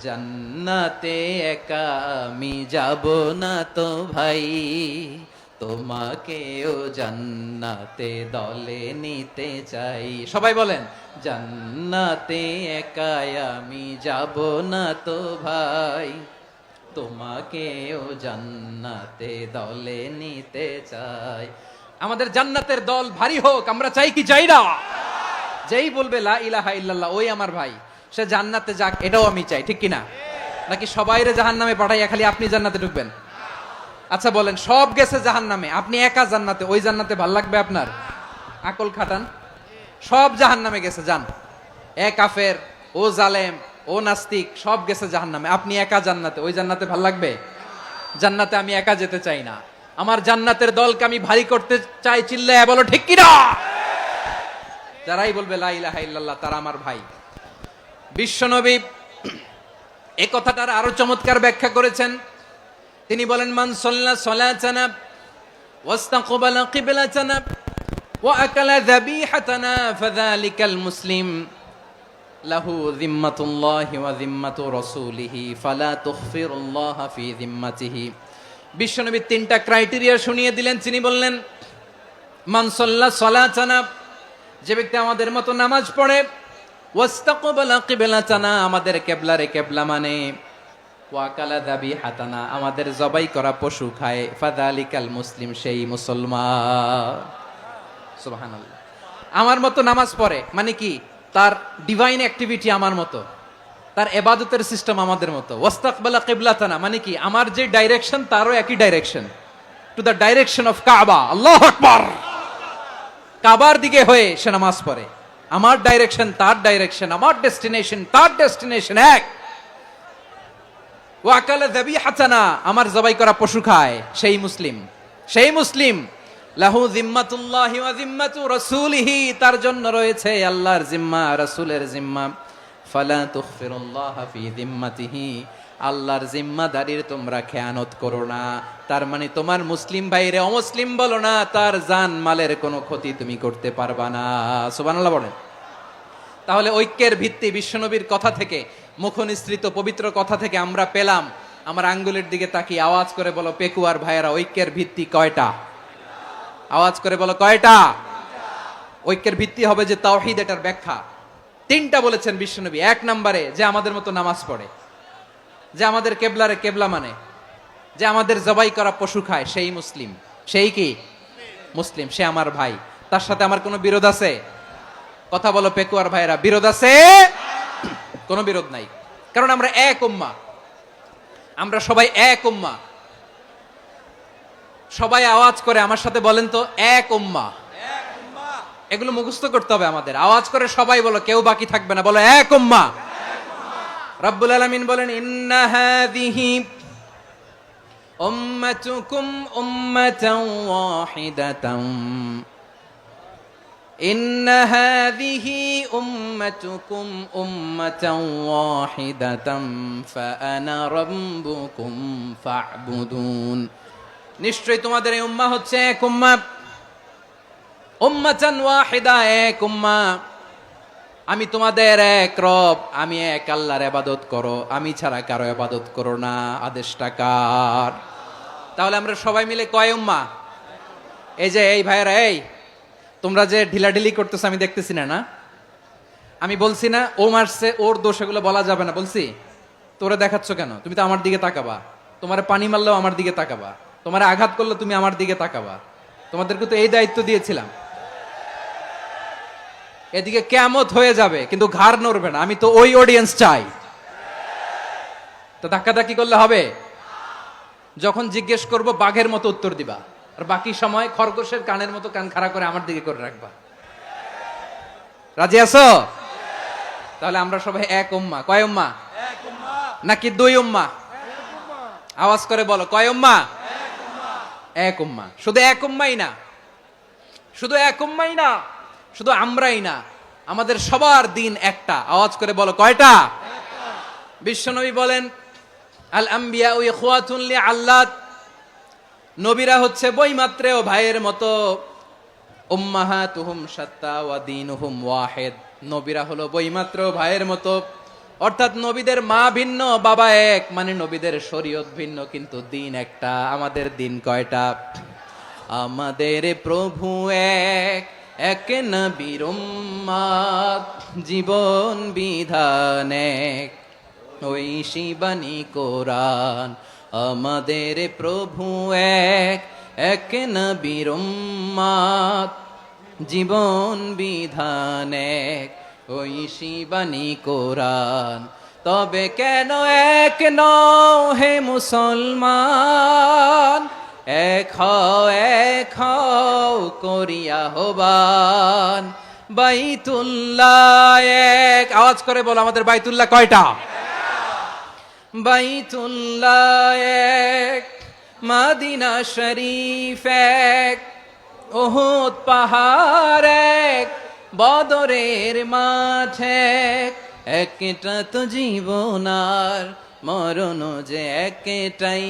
জান্নাতে একা আমি যাব না তো ভাই, তোমাকেও জান্নাতে দলে নিতে চাই। সবাই বলেন, জান্নাতে একা আমি যাব না তো ভাই, তোমাকেও জান্নাতে দলে নিতে চাই। আমাদের জান্নাতের দল ভারী হোক, আমরা চাই কি চাই না? যেই বলবে লা ইলাহা ইল্লাল্লাহ ওই আমার ভাই, সে জান্নাতে যাক, এটাও আমি চাই, ঠিক কিনা? নাকি সবাইরে জাহান্নামে পাঠাইয়া খালি আপনি জান্নাতে ঢুকবেন? আচ্ছা বলেন, সব গেছে জাহান্নামে, আপনি একা জান্নাতে, ওই জান্নাতে ভাল লাগবে আপনার? আকল খাটান। সব জাহান্নামে গেছে, যান। এ কাফের, ও জালেম, ও নাস্তিক, সব গেছে জাহান্নামে, আপনি একা জান্নাতে, ওই জান্নাতে ভাল লাগবে? জান্নাতে আমি একা যেতে চাই না, আমার জান্নাতের দলকে আমি ভারী করতে চাই। চিল্লায়া বলো ঠিক কিনা? যারাই বলবে লা ইলাহা ইল্লাল্লাহ তারা আমার ভাই। বিশ্বনবী এই কথাটার আরো চমৎকার ব্যাখ্যা করেছেন। তিনি বলেন, মান সাল্লা সালাতানা ওয়াস্তাকবালা কিবলাতানা ওয়া আকালা যাবিহাতানা ফাযালিকাল মুসলিম লাহু যিম্মাতুল্লাহি ওয়া যিম্মাতু রাসূলিহি ফালা তুখফিরুল্লাহা ফি যিম্মাতিহি। বিশ্বনবী তিনটা ক্রাইটেরিয়া শুনিয়ে দিলেন। তিনি বললেন, মান সাল্লা সালাতানা, যে ব্যক্তি আমাদের মতো নামাজ পড়ে, ওয়াস্তাকবালা কিবলাতানা, আমাদের কিবলারে কিবলা মানে, ওয়াকালা যাবিহাতানা, আমাদের জবাই করা পশু খায়, ফাযালিকাল মুসলিম, সেই মুসলমান। সুবহানাল্লাহ। আমার মতো নামাজ পড়ে মানে কি? তার ডিভাইন অ্যাক্টিভিটি আমার মতো, তার ইবাদতের সিস্টেম আমাদের মতো। ওয়াস্তাকবালা কিবলাতানা মানে কি? আমার যে ডাইরেকশন তারও একই direction, to the direction of কাবা। আল্লাহু আকবার। কাবার দিকে হয়ে সে নামাজ পড়ে, আমার ডাইরেকশন তার ডাইরেকশন, আমার ডেস্টিনেশন তার ডেস্টিনেশন এক। ওয়াকালা যাবিহাতানা, আমার জবাই করা পশু খায়, সেই মুসলিম। সেই মুসলিম লাহু যিম্মাতুল্লাহি ওয়া যিম্মাতু রাসূলিহি, তার জন্য রয়েছে আল্লাহর জিম্মা, রাসূলের জিম্মা। ফালা তুখফিরুল্লাহা ফি যিম্মাতিহি, আল্লাহর জিম্মাদারির তোমরা খেয়ানত করো না। তার মানে তোমার মুসলিম ভাইরে অমুসলিম বলো না, তার জান মালের কোনো ক্ষতি তুমি করতে পারবা না। সুবহানাল্লাহ বলেন। তাহলে ঐক্যের ভিত্তি বিশ্বনবীর কথা থেকে, মুখনিসৃত পবিত্র কথা থেকে আমরা পেলাম। আমার আঙ্গুলের দিকে তাকিয়ে আওয়াজ করে বলো পেকুয়ার ভাইয়েরা, ঐক্যের ভিত্তি কয়টা? আওয়াজ করে বলো কয়টা? ঐক্যের ভিত্তি হবে যে তাওহীদ, এটার ব্যাখ্যা তিনটা বলেছেন বিশ্বনবী। এক নম্বরে, যে আমাদের মতো নামাজ পড়ে, যে আমাদের কেবলারে কেবলা মানে, যে আমাদের জবাই করা পশু খায়, সেই মুসলিম। সেই কি? মুসলিম, সে আমার ভাই। তার সাথে আমার কোনো বিরোধ আছে? কথা বলো পেকুয়ার ভাইরা, বিরোধ আছে? কোনো বিরোধ নাই, কারণ আমরা এক উম্মাহ, আমরা সবাই এক উম্মাহ। সবাই আওয়াজ করে আমার সাথে বলেন তো, এক উম্মাহ। এগুলো মুখস্থ করতে হবে আমাদের। আওয়াজ করে সবাই বলো, কেউ বাকি থাকবে না, বলো এক উম্মাহ। রব্বুল আলামিন বলেন, ইন্না হাযিহি উম্মাতুকুম উম্মাতান ওয়াহিদাতান, ইন্না হাযিহি উম্মাতুকুম উম্মাতান ওয়াহিদাতান ফাআনা রাব্বুকুম ফা'বুদুন। নিশ্চয়ই তোমাদের এই উম্মাহ হচ্ছে এক উম্মাহ, উম্মাতান ওয়াহিদা, এক উম্মাহ। আমি তোমাদের এক রব, আমি এক আল্লাহর ইবাদত করো, আমি ছাড়া কারো ইবাদত করো না। আদেশটা কার? তাহলে আমরা সবাই মিলে কয় উম্মাহ? এই যে এই ভাইয়েরা, এই তোমরা যে ঢিলাঢিলি করতেছো আমি দেখতেছি না। আমি বলছি না ও মারছে, ওর দোষ, এগুলো বলা যাবে না বলছি? তোরা দেখাচ্ছ কেন? তুমি তো আমার দিকে তাকাবা। তোমারে পানি মারলেও আমার দিকে তাকাবা, তোমারে আঘাত করলে তুমি আমার দিকে তাকাবা। তোমাদেরকে তো এই দায়িত্ব দিয়েছিলাম। এদিকে কিয়ামত হয়ে যাবে কিন্তু ঘাড় নড়বে না, আমি তো ওই অডিয়েন্স চাই। তো ধাক্কাধাক্কি করলে হবে? যখন জিজ্ঞেস করব বাঘের মতো উত্তর দিবা, আর বাকি সময় খরগোশের কানের মতো কান খাড়া করে আমার দিকে করে রাখবা। রাজি আছো? তাহলে আমরা সবাই এক উম্মাহ। কয় উম্মাহ? নাকি দুই উম্মাহ? আওয়াজ করে বলো, কয় উম্মাহ? এক উম্মাহ। শুধু এক উম্মাই না, শুধু এক উম্মাই না, শুধু আমরাই না, আমাদের সবার দিন একটা। আওয়াজ করে বলো কয়টা? বিশ্বনবী বলেন, আল আম্বিয়া ইখওয়াতুন লিআল্লাত, নবীরা হচ্ছে বৈমাত্রেয় ভাইয়ের মতো। উম্মাহাতুহুম শাত্তা ওয়া দীনুহুম ওয়াহিদ, নবীরা হলো বৈমাত্রেয় ভাইয়ের মতো, অর্থাৎ নবীদের মা ভিন্ন, বাবা এক, মানে নবীদের শরীয়ত ভিন্ন, কিন্তু দিন একটা। আমাদের দিন কয়টা? আমাদের প্রভু এক, এক নবীর উম্মত, জীবন বিধান এক, ওই শিবানী কোরআন। আমাদের প্রভু এক, এক নবীর উম্মত, জীবন বিধান এক, ওই শিবানী কোরআন। তবে কেন এক নও হে মুসলমান? এক হও করিয়া হবান। বাইতুল্লাহ এক, আওয়াজ করে বলো আমাদের বাইতুল্লাহ কয়টা? বাইতুল্লাহ এক, মদিনা শরীফ এক, উহুদ পাহাড় এক, বদরের মাঠ এক। একটা তো জীবন আর মরণ যে একটাই,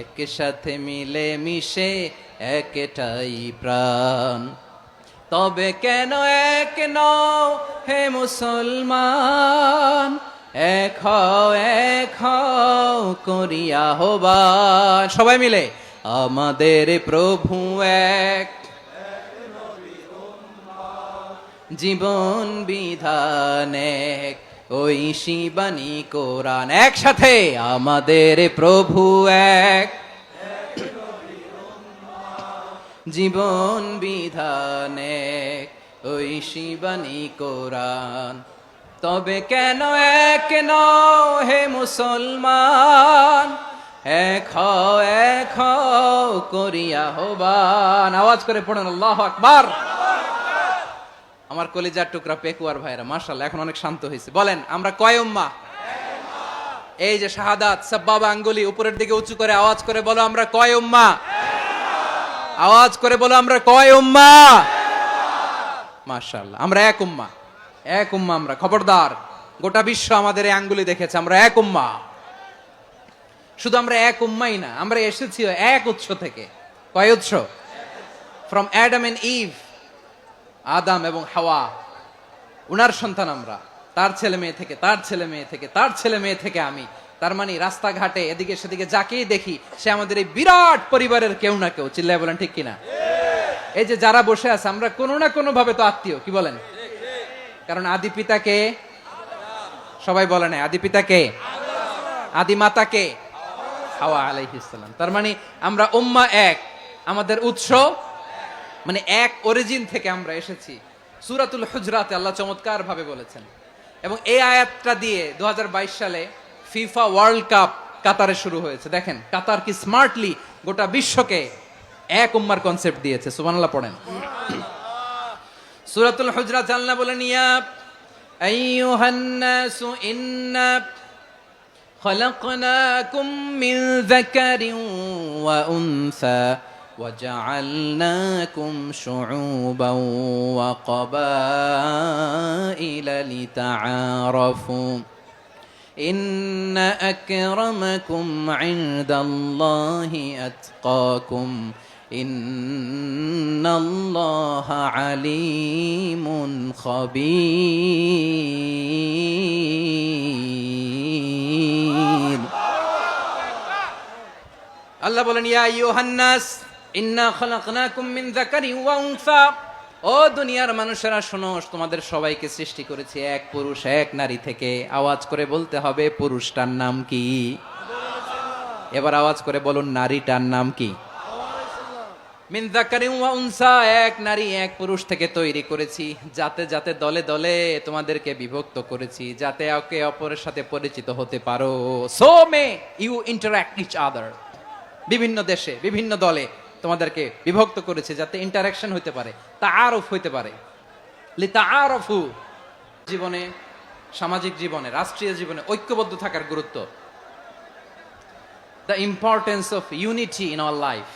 একসাথে মিলে মিশে একটাই প্রাণ। তবে কেন এক নও হে মুসলমান? এক হও করিয়া হবান। সবাই মিলে আমাদের প্রভু এক, জীবন বিধান এক, ওই শিবানী কোরআন। একসাথে আমাদের প্রভু এক, জীবন বিধান এক, ওই শিবানী কোরআন। তবে কেন এক নও হে মুসলমান? এক হও করিয়া হবান। আওয়াজ করে পড়ুন আল্লাহু আকবার। আমার কলিজার টুকরা পেকুয়ার ভাইরা মাশাআল্লাহ এখন অনেক শান্ত হয়েছে। বলেন আমরা কয় উম্মাহ? এই যে শাহাদাত সাব্বাবা আঙ্গুলি উপরের দিকে উঁচু করে আওয়াজ করে বলো আমরা কয় উম্মাহ? আওয়াজ করে বলো আমরা কয় উম্মাহ? মাশাআল্লাহ আমরা এক উম্মাহ, এক উম্মাহ আমরা। খবরদার, গোটা বিশ্ব আমাদের এই আঙ্গুলি দেখেছে, আমরা এক উম্মাহ। শুধু আমরা এক উম্মাই না, আমরা এসেছি এক উৎস থেকে। কয় উৎস? ফ্রম অ্যাডাম এন্ড ইভ, আদম এবং হাওয়া, উনার সন্তান আমরা। তার ছেলে মেয়ে থেকে, তার ছেলে মেয়ে থেকে, তার ছেলে মেয়ে থেকে আমি। তার মানে রাস্তাঘাটে এদিকে সেদিকে যাকেই দেখি সে আমাদের এই বিরাট পরিবারের কেউ না কেউ। চিল্লায় বলেন ঠিক কিনা? এই যে যারা বসে আছে আমরা কোনো না কোনো ভাবে তো আত্মীয়, কি বলেন? কারণ আদি পিতাকে সবাই বলে না, আদি পিতাকে, আদি মাতাকে হাওয়া আলাইহিস সালাম। তার মানে আমরা উম্মাহ এক, আমাদের উৎস মানে এক অরিজিন থেকে আমরা এসেছি। সূরাতুল হুজরাতে আল্লাহ চমৎকার ভাবে বলেছেন। এবং এই আয়াতটা দিয়ে 2022 সালে ফিফা ওয়ার্ল্ড কাপ কাতারে শুরু হয়েছে। দেখেন কাতার কি স্মার্টলি গোটা বিশ্বকে এক উম্মার কনসেপ্ট দিয়েছে। সুবহানাল্লাহ পড়েন। সূরাতুল হুজরাত আল্লাহ বলেন ইয়া আইয়ুহান নাসু ইন্না খলাকনাকুম মিন যাকারিন ওয়া উনসা وجعلناكم شعوبا وقبائل لتعارفوا إن أكرمكم عند الله أتقاكم إن الله عليم خبير الله বলেন ইয়া আইয়ুহান নাস ইন্না খলাকনাকুম মিন যাকারিন ওয়া উনসা। ও দুনিয়ার মানুষেরা শোনো, তোমাদের সবাইকে সৃষ্টি করেছি এক পুরুষ এক নারী থেকে। আওয়াজ করে বলতে হবে পুরুষটার নাম কি? এবার আওয়াজ করে বলুন নারীটার নাম কি? মিন যাকারিন ওয়া উনসা, এক নারী এক পুরুষ থেকে তৈরি করেছি। যাতে যাতে দলে দলে তোমাদেরকে বিভক্ত করেছি, যাতে একে অপরের সাথে পরিচিত হতে পারো। So may you interact each other. বিভিন্ন দেশে বিভিন্ন দলে তোমাদেরকে বিভক্ত করেছে যাতে ইন্টারাকশন হইতে পারে, তাআরুফ হইতে পারে। লিতাআরফু। জীবনে, সামাজিক জীবনে, রাষ্ট্রীয় জীবনে ঐক্যবদ্ধ থাকার গুরুত্ব। The importance of unity in our life.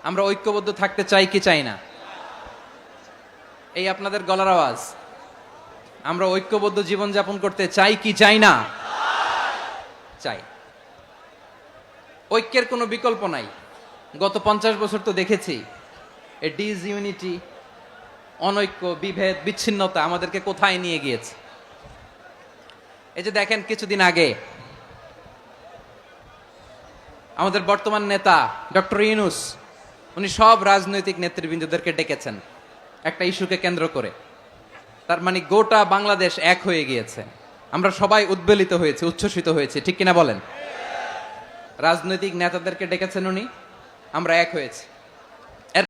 আমরা ঐক্যবদ্ধ থাকতে চাই কি চাই না? এই আপনাদের গলার আওয়াজ। আমরা ঐক্যবদ্ধ জীবন যাপন করতে চাই কি চাই না? চাই। ঐক্যের কোনো বিকল্প নাই। গত 50 বছর তো দেখেছি এ ডিসইউনিটি, অনৈক্য, বিভেদ, বিচ্ছিন্নতা আমাদেরকে কোথায় নিয়ে গিয়েছে। এই যে দেখেন কিছুদিন আগে আমাদের বর্তমান নেতা ডক্টর ইউনূস উনি সব রাজনৈতিক নেতৃবৃন্দদেরকে ডেকেছেন একটা ইস্যুকে কেন্দ্র করে। তার মানে গোটা বাংলাদেশ এক হয়ে গিয়েছে। আমরা সবাই উদ্বেলিত হয়েছে, উচ্ছ্বসিত হয়েছে, ঠিক কিনা বলেন? রাজনৈতিক নেতাদেরকে ডেকেছেন উনি, আমরা এক হয়েছি।